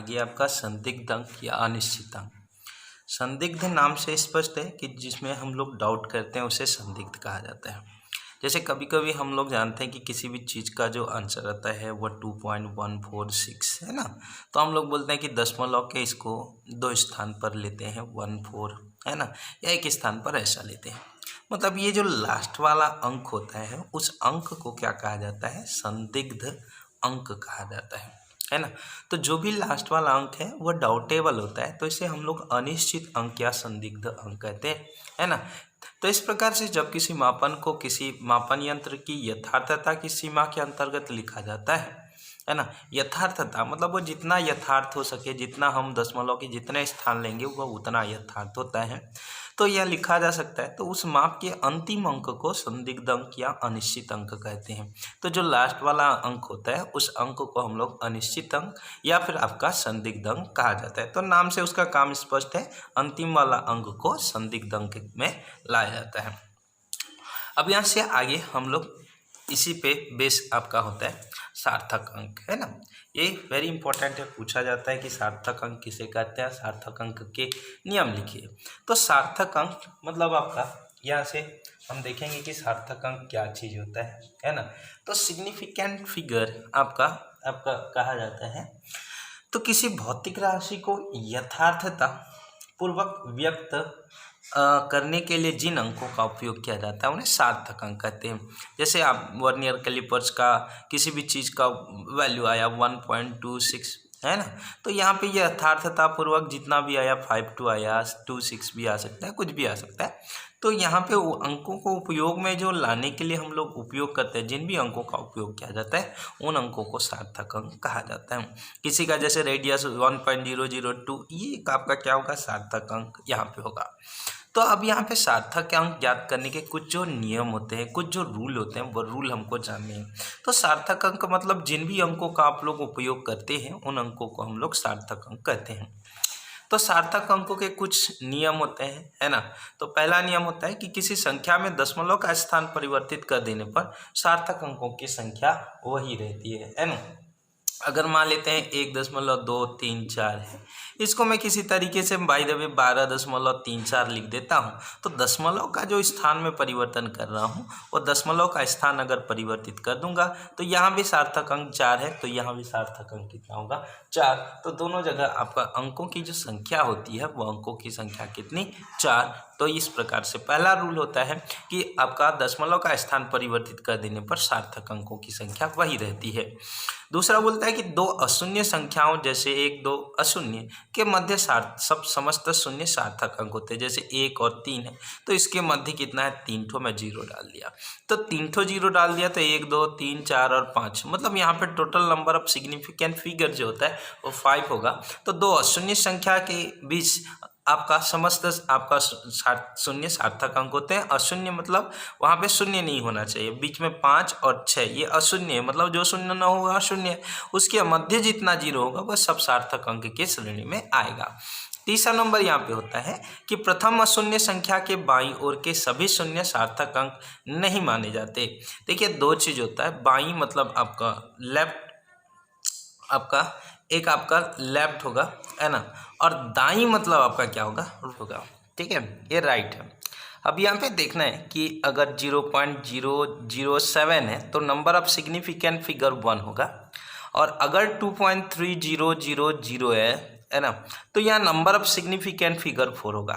आगे आपका संदिग्ध अंक या अनिश्चित अंक। संदिग्ध नाम से स्पष्ट है कि जिसमें हम लोग डाउट करते हैं उसे संदिग्ध कहा जाता है। जैसे कभी कभी हम लोग जानते हैं कि किसी भी चीज़ का जो आंसर आता है वह 2.146 है ना, तो हम लोग बोलते हैं कि दशमलव के इसको 2 स्थान पर लेते हैं 14 है ना, या एक स्थान पर ऐसा लेते हैं। मतलब ये जो लास्ट वाला अंक होता है उस अंक को क्या कहा जाता है, संदिग्ध अंक कहा जाता है ना। तो जो भी लास्ट वाला अंक है वह डाउटेबल होता है, तो इसे हम लोग अनिश्चित अंक या संदिग्ध अंक कहते हैं, है ना। तो इस प्रकार से जब किसी मापन को किसी मापन यंत्र की यथार्थता की सीमा के अंतर्गत लिखा जाता है ना। यथार्थता मतलब वो जितना यथार्थ हो सके, जितना हम दशमलव के जितने स्थान लेंगे वह उतना यथार्थ होता है, तो यह लिखा जा सकता है। तो उस माप के अंतिम अंक को संदिग्ध अंक या अनिश्चित अंक कहते हैं। तो जो लास्ट वाला अंक होता है उस अंक को हम लोग अनिश्चित अंक या फिर आपका संदिग्ध अंक कहा जाता है। तो नाम से उसका काम स्पष्ट है, अंतिम वाला अंक को संदिग्ध अंक में लाया जाता है। अब यहाँ से आगे हम लोग इसी पे बेस आपका होता है सार्थक अंक, है ना। ये वेरी इंपॉर्टेंट है, पूछा जाता है कि सार्थक अंक किसे कहते हैं, सार्थक अंक के नियम लिखिए। तो सार्थक अंक मतलब आपका यहाँ से हम देखेंगे कि सार्थक अंक क्या चीज़ होता है ना। तो सिग्निफिकेंट फिगर आपका कहा जाता है तो किसी भौतिक राशि को यथार्थता पूर्वक व्यक्त करने के लिए जिन अंकों का उपयोग किया जाता है उन्हें सार्थक अंक कहते हैं। जैसे आप वर्नियर कैलिपर्स का किसी भी चीज़ का वैल्यू आया 1.26 है ना, तो यहाँ पे यथार्थता पूर्वक जितना भी आया 52 आया 26 भी आ सकता है, कुछ भी आ सकता है। तो यहाँ पे वो अंकों को उपयोग में जो लाने के लिए हम लोग उपयोग करते हैं, जिन भी अंकों का उपयोग किया जाता है उन अंकों को सार्थक अंक कहा जाता है। किसी का जैसे रेडियस 1.002, ये आपका क्या होगा, सार्थक अंक यहाँ पे होगा। तो अब यहाँ पे सार्थक अंक ज्ञात करने के कुछ जो नियम होते हैं, कुछ जो रूल होते हैं, वो रूल हमको जानने हैं। तो सार्थक अंक मतलब जिन भी अंकों का आप लोग उपयोग करते हैं उन अंकों को हम लोग सार्थक अंक कहते हैं। तो सार्थक अंकों के कुछ नियम होते हैं, है ना। तो पहला नियम होता है कि किसी संख्या में दशमलव का स्थान परिवर्तित कर देने पर सार्थक अंकों की संख्या वही रहती है ना। अगर मान लेते हैं 1.234 है, इसको मैं किसी तरीके से बाय द वे 12.34 लिख देता हूँ, तो दशमलव का जो स्थान में परिवर्तन कर रहा हूँ वो दशमलव का स्थान अगर परिवर्तित कर दूंगा तो यहाँ भी सार्थक अंक 4 है, तो यहाँ भी सार्थक अंक कितना होगा, 4। तो दोनों जगह आपका अंकों की जो संख्या होती है वो अंकों की संख्या कितनी, 4। तो इस प्रकार से पहला रूल होता है कि आपका दशमलव का स्थान परिवर्तित कर देने पर सार्थक अंकों की संख्या वही रहती है। दूसरा बोलता है कि दो अशून्य संख्याओं जैसे 1, 2 अशून्य के मध्य सब समस्त शून्य सार्थक अंक होते हैं। जैसे 1 और 3 है तो इसके मध्य कितना है, 3 ठो मैं 0 डाल दिया, तो 3 ठो 0 डाल दिया तो 1, 2, 3, 4 और 5, मतलब यहाँ पे total number of significant figure जो होता है वो 5 होगा। तो दो अशून्य संख्या के बीच आपका समस्त आपका शून्य सार्थक अंक होते हैं। अशून्य मतलब वहाँ पे शून्य नहीं होना चाहिए, बीच में 5 और 6 ये अशून्य है, मतलब जो शून्य न होगा शून्य, उसके मध्य जितना 0 होगा वह सब सार्थक अंक के श्रेणी में आएगा। तीसरा नंबर यहाँ पे होता है कि प्रथम अशून्य संख्या के बाईं ओर के सभी शून्य सार्थक अंक नहीं माने जाते। देखिए दो चीज होता है, बाईं मतलब आपका लेफ्ट, आपका एक आपका लेफ्ट होगा, है ना, और दाई मतलब आपका क्या होगा, ठीक है, ये राइट है। अब यहाँ पे देखना है कि अगर 0.007 है तो नंबर ऑफ सिग्निफिकेंट फिगर 1 होगा, और अगर 2.3000 है ना, तो यहाँ नंबर ऑफ सिग्निफिकेंट फिगर 4 होगा।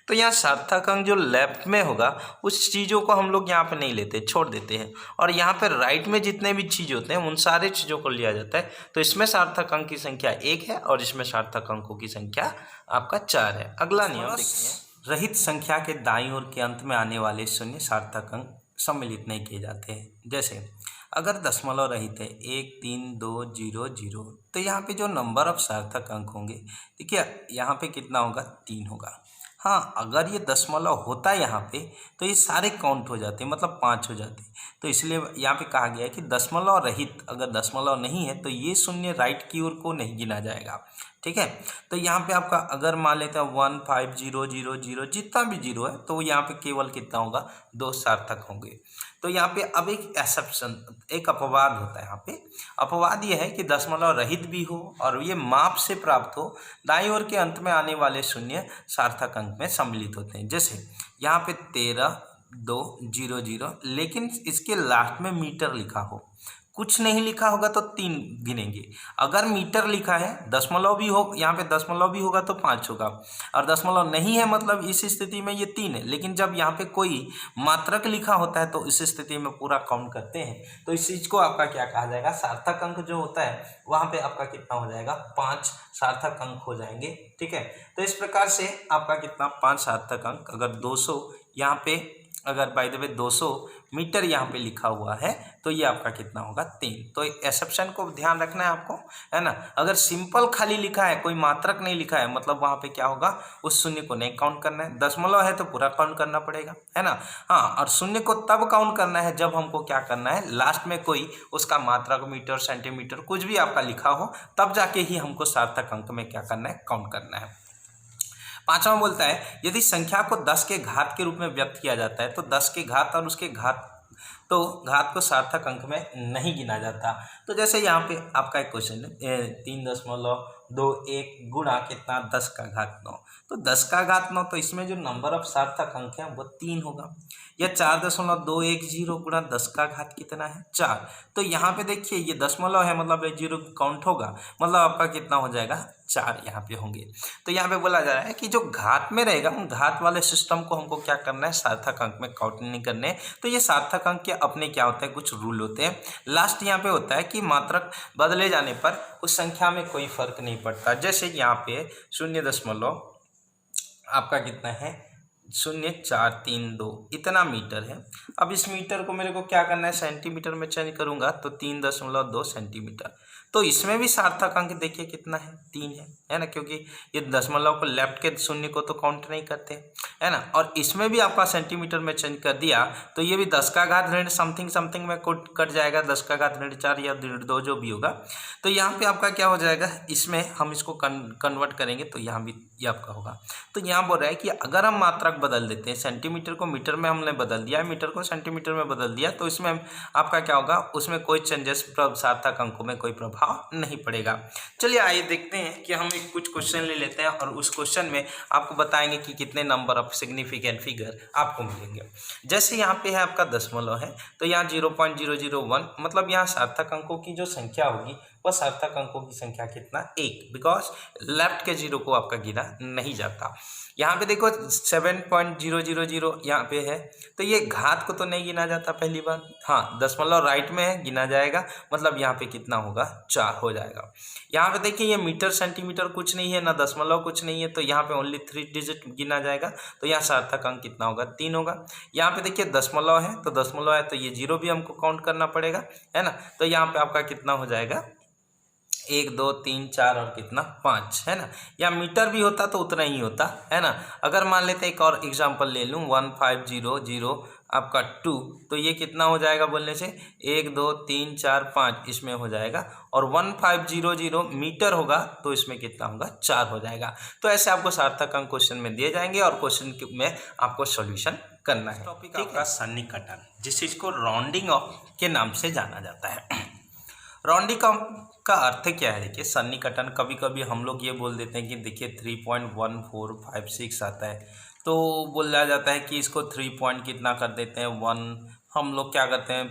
तो यहाँ सार्थक अंक जो लेफ्ट में होगा उस चीज़ों को हम लोग यहाँ पे नहीं लेते, छोड़ देते हैं, और यहाँ पे राइट में जितने भी चीज़ होते हैं उन सारे चीज़ों को लिया जाता है। तो इसमें सार्थक अंक की संख्या 1 है और इसमें सार्थक अंकों की संख्या आपका 4 है। अगला नियम देखते हैं, रहित संख्या के दाईं ओर के अंत में आने वाले शून्य सार्थक अंक सम्मिलित नहीं किए जाते हैं। जैसे अगर दशमलव रहित है 1, 3, 2, 0, 0, तो यहाँ पे जो नंबर ऑफ सार्थक अंक होंगे, देखिए यहाँ पे कितना होगा, 3 होगा। हाँ, अगर ये दशमलव होता है यहाँ पे तो ये सारे काउंट हो जाते हैं, मतलब 5 हो जाते हैं। तो इसलिए यहाँ पे कहा गया है कि दशमलव रहित, अगर दशमलव नहीं है तो ये शून्य राइट की ओर को नहीं गिना जाएगा। ठीक है, तो यहाँ पे आपका अगर मान लेते हैं 1 5 0 0 0 जितना भी जीरो है तो यहाँ पे केवल कितना होगा, 2 सार्थक होंगे। तो यहाँ पे अब एक एक्सेप्शन, एक अपवाद होता है। यहाँ पे अपवाद ये है कि दशमलव रहित भी हो और ये माप से प्राप्त हो, दाईं ओर के अंत में आने वाले शून्य सार्थक अंक में सम्मिलित होते हैं। जैसे यहाँ पे 13 2 0 0, लेकिन इसके लास्ट में मीटर लिखा हो, कुछ नहीं लिखा होगा तो 3 गिनेंगे। अगर मीटर लिखा है, दशमलव भी हो, यहाँ पे दशमलव भी होगा तो 5 होगा, और दशमलव नहीं है मतलब इस स्थिति में ये 3 है। लेकिन जब यहाँ पे कोई मात्रक लिखा होता है तो इस स्थिति में पूरा काउंट करते हैं। तो इस चीज़ को आपका क्या कहा जाएगा, सार्थक अंक जो होता है वहाँ पे आपका कितना हो जाएगा, 5 सार्थक अंक हो जाएंगे। ठीक है, तो इस प्रकार से आपका कितना, 5 सार्थक अंक। अगर 200 यहाँ पे, अगर बाय द वे 200 मीटर यहाँ पे लिखा हुआ है तो ये आपका कितना होगा, 3। तो एक्सेप्शन को ध्यान रखना है आपको, है ना। अगर सिंपल खाली लिखा है, कोई मात्रक नहीं लिखा है, मतलब वहाँ पे क्या होगा, उस शून्य को नहीं काउंट करना है। दशमलव है तो पूरा काउंट करना पड़ेगा, है ना। हाँ, और शून्य को तब काउंट करना है जब हमको क्या करना है, लास्ट में कोई उसका मात्रक मीटर सेंटीमीटर कुछ भी आपका लिखा हो, तब जाके ही हमको सार्थक अंक में क्या करना है, काउंट करना है। 5वां बोलता है यदि संख्या को 10 के घात के रूप में व्यक्त किया जाता है तो 10 के घात और उसके घात को सार्थक अंक में नहीं गिना जाता। तो जैसे यहाँ पे आपका एक क्वेश्चन है, 3.21 गुणा कितना, 10 का घात 9। तो 10 का घात 9, तो इसमें जो नंबर ऑफ सार्थक अंक है वो 3 होगा। या 4.210 गुणा 10 का घात कितना है, 4। तो यहाँ पे देखिए ये दशमलव है, मतलब ये जीरो काउंट होगा, मतलब आपका कितना हो जाएगा, 4 यहाँ पे होंगे। तो यहाँ पे बोला जा रहा है कि जो घात में रहेगा उन घात वाले सिस्टम को हमको क्या करना है, सार्थक अंक में काउंट नहीं करने। तो ये सार्थक अंक के अपने क्या होते हैं, कुछ रूल होते हैं। लास्ट यहाँ पे होता है कि मात्रक बदले जाने पर उस संख्या में कोई फर्क नहीं पड़ता। जैसे यहाँ पे 0. आपका कितना है, 0.432 इतना मीटर है। अब इस मीटर को मेरे को क्या करना है, सेंटीमीटर में चेंज करूंगा तो 3.2 सेंटीमीटर। तो इसमें भी सार्थक अंक देखिए कितना है, 3 है ना, क्योंकि ये दशमलव को लेफ्ट के शून्य को तो काउंट नहीं करते, है ना। और इसमें भी आपका सेंटीमीटर में चेंज कर दिया तो ये भी 10 का घात ऋण समथिंग में कट जाएगा, 10 का घात ऋण 4 या ऋण 2 जो भी होगा। तो यहाँ पे आपका क्या हो जाएगा, इसमें हम इसको कन्वर्ट करेंगे तो यहाँ भी ये आपका होगा। तो यहाँ बोल रहा है कि अगर हम मात्रक बदल देते हैं, सेंटीमीटर को मीटर में हमने बदल दिया, मीटर को सेंटीमीटर में बदल दिया, तो इसमें आपका क्या होगा, उसमें कोई चेंजेस सार्थक अंकों में कोई प्रभाव नहीं पड़ेगा। चलिए आइए देखते हैं कि हम एक कुछ क्वेश्चन ले लेते हैं और उस क्वेश्चन में आपको बताएंगे कि कितने नंबर ऑफ सिग्निफिकेंट फिगर आपको मिलेंगे। जैसे यहाँ पे है आपका दशमलव है तो यहाँ 0.001, मतलब यहाँ सार्थक अंकों की जो संख्या होगी वह सार्थक अंकों की संख्या कितना, 1, बिकॉज लेफ्ट के जीरो को आपका गिना नहीं जाता। यहाँ पे देखो 7.000 यहाँ पे है तो ये घात को तो नहीं गिना जाता पहली बार। हाँ, दशमलव राइट में है, गिना जाएगा, मतलब यहाँ पे कितना होगा, 4 हो जाएगा। यहाँ पे देखिए ये मीटर सेंटीमीटर कुछ नहीं है, ना दशमलव कुछ नहीं है, तो यहाँ पे ओनली 3 डिजिट गिना जाएगा, तो यहाँ सार्थक अंक कितना होगा, 3 होगा। यहाँ पे देखिए दशमलव है तो दशमलव है तो ये जीरो भी हमको काउंट करना पड़ेगा, है ना। तो यहाँ पे आपका कितना हो जाएगा, 1 2 3 4 और कितना, 5, है ना। या मीटर भी होता तो उतना ही होता, है ना। अगर मान लेते हैं एक और एग्जांपल ले लूँ, 1500 आपका 2, तो ये कितना हो जाएगा बोलने से, 1 2 3 4 5 इसमें हो जाएगा, और 1500 मीटर होगा तो इसमें कितना होगा, 4 हो जाएगा। तो ऐसे आपको सार्थक अंक क्वेश्चन में दिए जाएंगे और क्वेश्चन में आपको सॉल्यूशन करना है। टॉपिक आपका सन्निकटन, जिस चीज को राउंडिंग ऑफ के नाम से जाना जाता है। राउंडिंग का अर्थ क्या है, देखिए सन्निकटन, कभी कभी हम लोग ये बोल देते हैं कि देखिए 3.1456 आता है तो बोला जाता है कि इसको 3 पॉइंट कितना कर देते हैं, 1, हम लोग क्या करते हैं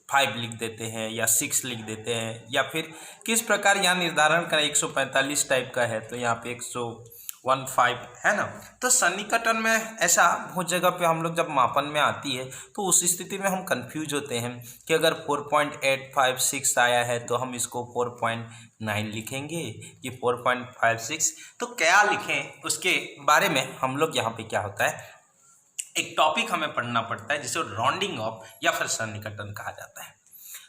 5 लिख देते हैं या 6 लिख देते हैं, या फिर किस प्रकार यहाँ निर्धारण करें, 145 टाइप का है तो यहाँ पे 115, है ना। तो सन्निकटन में ऐसा बहुत जगह पे हम लोग जब मापन में आती है तो उस स्थिति में हम कंफ्यूज होते हैं कि अगर 4.856 आया है तो हम इसको 4.9 लिखेंगे कि 4.56, तो क्या लिखें उसके बारे में हम लोग यहाँ पे क्या होता है, एक टॉपिक हमें पढ़ना पड़ता है जिसे राउंडिंग ऑफ या फिर सन्निकटन कहा जाता है।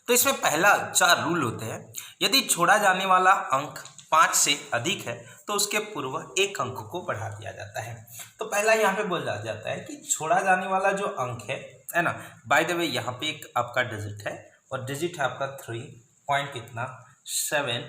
तो इसमें पहला 4 रूल होते हैं। यदि छोड़ा जाने वाला अंक 5 से अधिक है तो उसके पूर्व 1 अंक को बढ़ा दिया जाता है। तो पहला यहाँ पे बोला जाता है कि छोड़ा जाने वाला जो अंक है है ना। बाय द वे यहाँ पे एक आपका डिजिट है और डिजिट है आपका 3 पॉइंट कितना 7,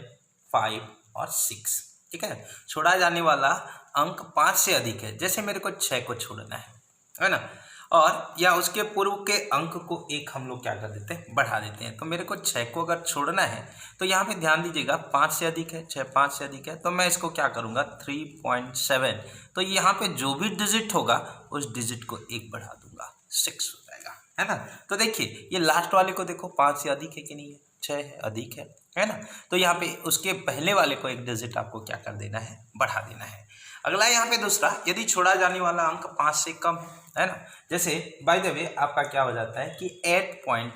5 और 6, ठीक है। छोड़ा जाने वाला अंक 5 से अधिक है, जैसे मेरे को 6 को छोड़ना है ना, और या उसके पूर्व के अंक को एक हम लोग क्या कर देते हैं बढ़ा देते हैं। तो मेरे को 6 को अगर छोड़ना है तो यहाँ पे ध्यान दीजिएगा 5 से अधिक है, 6 5 से अधिक है, तो मैं इसको क्या करूँगा 3.7, तो यहाँ पे जो भी डिजिट होगा उस डिजिट को एक बढ़ा दूंगा, 6 हो जाएगा, है ना। तो देखिए ये लास्ट वाले को देखो 5 से अधिक है कि नहीं है, 6 है, अधिक है ना। तो यहाँ पे उसके पहले वाले को एक डिजिट आपको क्या कर देना है बढ़ा देना है। अगला यहाँ पे दूसरा, यदि छोड़ा जाने वाला अंक 5 से कम है ना, जैसे बाय द वे आपका क्या हो जाता है कि 8 पॉइंट,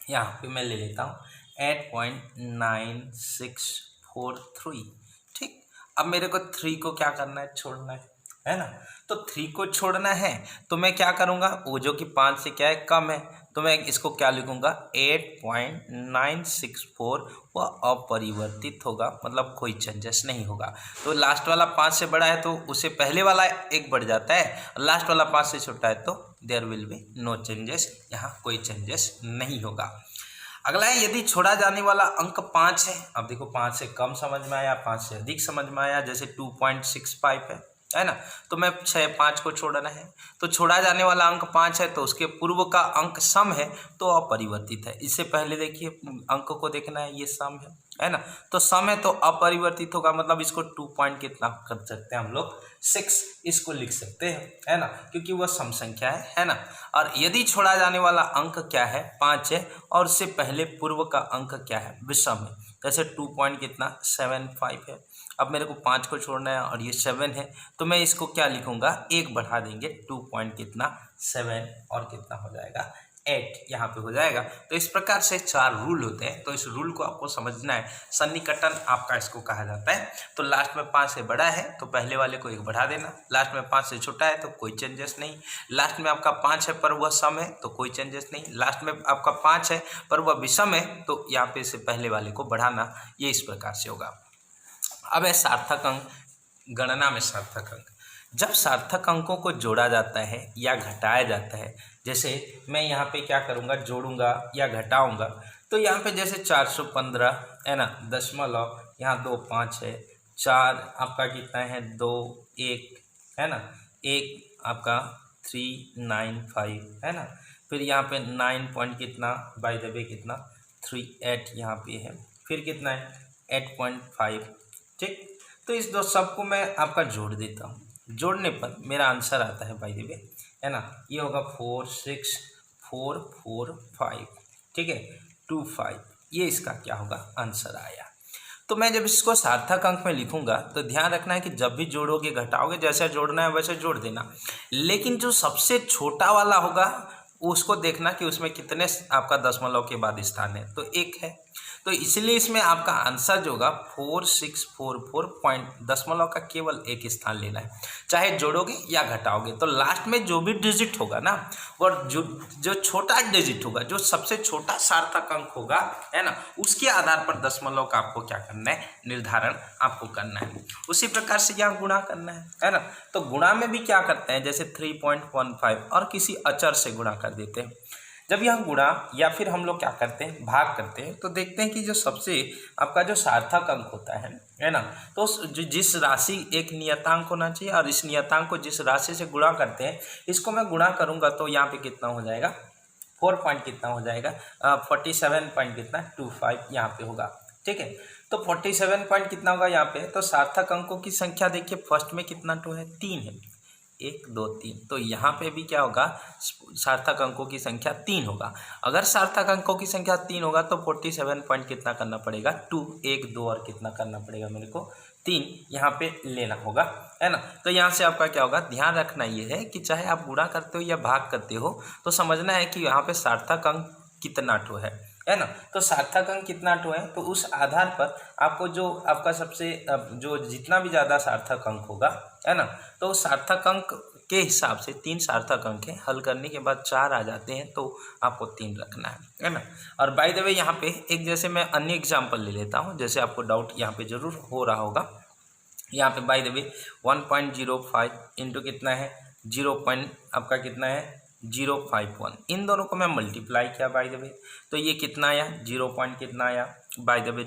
यहाँ पे मैं ले लेता हूँ 8.9643, ठीक। अब मेरे को 3 को क्या करना है छोड़ना है ना, तो 3 को छोड़ना है तो मैं क्या करूँगा, वो जो कि 5 से क्या है कम है, तो मैं इसको क्या लिखूँगा 8.964, वह अपरिवर्तित होगा, मतलब कोई चेंजेस नहीं होगा। तो लास्ट वाला 5 से बड़ा है तो उससे पहले वाला एक बढ़ जाता है, लास्ट वाला 5 से छोटा है तो there will be no changes, यहाँ कोई चेंजेस नहीं होगा। अगला है, यदि छोड़ा जाने वाला अंक 5 है, अब देखो 5 से कम समझ में आया, 5 से अधिक समझ में आया, जैसे 2.65 है ना, तो मैं 6 5 को छोड़ना है, तो छोड़ा जाने वाला अंक 5 है तो उसके पूर्व का अंक सम है तो अपरिवर्तित है। इससे पहले देखिए अंक को देखना है, ये सम है ना, तो सम है तो अपरिवर्तित होगा, मतलब इसको 2 पॉइंट कितना कर सकते हैं हम लोग 6 इसको लिख सकते हैं, है ना, क्योंकि वह सम संख्या है ना। और यदि छोड़ा जाने वाला अंक क्या है 5 है और उससे पहले पूर्व का अंक क्या है विषम है, जैसे 2 पॉइंट कितना 75 है। अब मेरे को 5 को छोड़ना है और ये 7 है, तो मैं इसको क्या लिखूंगा एक बढ़ा देंगे 2 पॉइंट कितना 7 और कितना हो जाएगा 8 यहाँ पे हो जाएगा। तो इस प्रकार से 4 रूल होते हैं, तो इस रूल को आपको समझना है। सन्निकटन आपका इसको कहा जाता है। तो लास्ट में 5 से बड़ा है तो पहले वाले को एक बढ़ा देना, लास्ट में 5 से छोटा है तो कोई चेंजेस नहीं, लास्ट में आपका 5 है पर वह सम है तो कोई चेंजेस नहीं, लास्ट में आपका 5 है पर वह विषम है तो यहाँ पे से पहले वाले को बढ़ाना, ये इस प्रकार से होगा। अब है सार्थक अंक, गणना में सार्थक अंक। जब सार्थक अंकों को जोड़ा जाता है या घटाया जाता है, जैसे मैं यहाँ पे क्या करूँगा जोड़ूंगा या घटाऊंगा, तो यहाँ पे जैसे 415 है ना, दशमलव यहाँ 2 5 है, 4 आपका कितना है 2 1 है ना, 1 आपका 395 है ना, फिर यहाँ पे 9 पॉइंट कितना बाय द वे कितना 38 यहाँ पे है, फिर कितना है 8.5, ठीक। तो इस दो सबको मैं आपका जोड़ देता हूँ, जोड़ने पर मेरा आंसर आता है बाय द वे, है ना, ये होगा 46445, ठीक है 25, ये इसका क्या होगा आंसर आया। तो मैं जब इसको सार्थक अंक में लिखूंगा तो ध्यान रखना है कि जब भी जोड़ोगे घटाओगे जैसे जोड़ना है वैसे जोड़ देना, लेकिन जो सबसे छोटा वाला होगा उसको देखना कि उसमें कितने आपका दशमलव के बाद स्थान है, तो 1 है, तो इसलिए इसमें आपका आंसर जो होगा 4644 पॉइंट, दशमलव का केवल एक स्थान लेना है, चाहे जोड़ोगे या घटाओगे। तो लास्ट में जो भी डिजिट होगा ना, और जो छोटा डिजिट होगा, जो सबसे छोटा सार्थक अंक होगा है ना, उसके आधार पर दशमलव का आपको क्या करना है निर्धारण आपको करना है। उसी प्रकार से यहाँ गुणा करना है ना, तो गुणा में भी क्या करते हैं, जैसे 3.15 और किसी अचर से गुणा कर देते हैं। जब यह गुणा या फिर हम लोग क्या करते हैं भाग करते हैं, तो देखते हैं कि जो सबसे आपका जो सार्थक अंक होता है ना, तो जिस राशि एक नियतांक होना चाहिए और इस नियतांक को जिस राशि से गुणा करते हैं, इसको मैं गुणा करूंगा तो यहाँ पे कितना हो जाएगा 4 पॉइंट कितना हो जाएगा 47 पॉइंट कितना 25 यहाँ पे होगा, ठीक है। तो 47 पॉइंट कितना होगा यहाँ पे, तो सार्थक अंकों की संख्या देखिए फर्स्ट में कितना तो है 3 है, 1 2 3, तो यहाँ पे भी क्या होगा सार्थक अंकों की संख्या 3 होगा। अगर सार्थक अंकों की संख्या 3 होगा तो 47 पॉइंट कितना करना पड़ेगा 2, 1 2 और कितना करना पड़ेगा मेरे को 3 यहाँ पे लेना होगा, है ना। तो यहाँ से आपका क्या होगा, ध्यान रखना ये है कि चाहे आप गुणा करते हो या भाग करते हो तो समझना है कि यहाँ पे सार्थक अंक कितना ठो है ना। तो सार्थक अंक कितना ठो है, तो उस आधार पर आपको जो आपका सबसे जो जितना भी ज़्यादा सार्थक अंक होगा है ना, तो सार्थक अंक के हिसाब से 3 सार्थक अंक है, हल करने के बाद 4 आ जाते हैं तो आपको 3 रखना है ना। और बाय द वे यहाँ पे एक जैसे मैं अन्य एग्जाम्पल ले लेता हूँ, जैसे आपको डाउट यहाँ पे जरूर हो रहा होगा। यहाँ पे बाय द वे 1.05 इंटू कितना है 0 पॉइंट आपका कितना है 0.051। इन दोनों को मैं मल्टीप्लाई किया बाय द वे, तो ये कितना आया, 0 पॉइंट कितना आया बाय द वे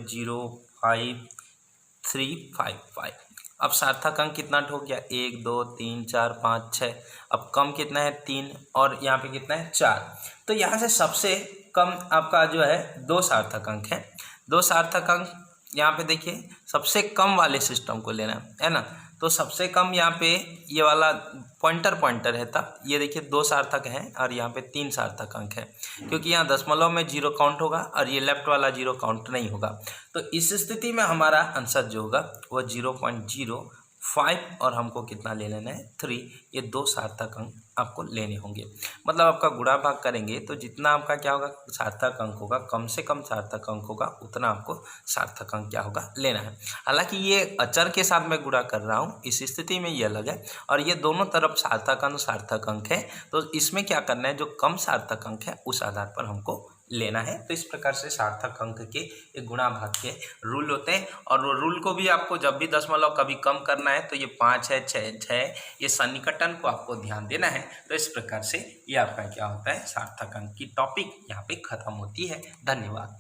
05355। अब सार्थक अंक कितना हो गया, 1 2 3 4 5 6। अब कम कितना है 3, और यहाँ पे कितना है 4। तो यहाँ से सबसे कम आपका जो है 2 सार्थक अंक है। 2 सार्थक अंक यहाँ पे देखिए, सबसे कम वाले सिस्टम को लेना है ना। तो सबसे कम यहाँ पे ये वाला पॉइंटर है, तब ये देखिए 2 सार्थक हैं और यहाँ पे 3 सार्थक अंक है, क्योंकि यहाँ दशमलव में 0 काउंट होगा और ये लेफ्ट वाला 0 काउंट नहीं होगा। तो इस स्थिति में हमारा आंसर जो होगा वो 0.05, और हमको कितना ले लेना है 3। ये 2 सार्थक अंक आपको लेने होंगे। मतलब आपका गुणा भाग करेंगे तो जितना आपका क्या होगा सार्थक अंक होगा, कम से कम सार्थक अंक होगा, उतना आपको सार्थक अंक क्या होगा लेना है। हालांकि ये अचर के साथ मैं गुणा कर रहा हूँ, इस स्थिति में ये अलग है, और ये दोनों तरफ सार्थक अंक है। तो इसमें क्या करना है, जो कम सार्थक अंक है उस आधार पर हमको लेना है। तो इस प्रकार से सार्थक अंक के एक गुणा भाग के रूल होते हैं, और वो रूल को भी आपको जब भी दशमलव कभी कम करना है तो ये 5 है 6 है, ये सन्निकटन को आपको ध्यान देना है। तो इस प्रकार से ये आपका क्या होता है सार्थक अंक की टॉपिक यहाँ पे खत्म होती है। धन्यवाद।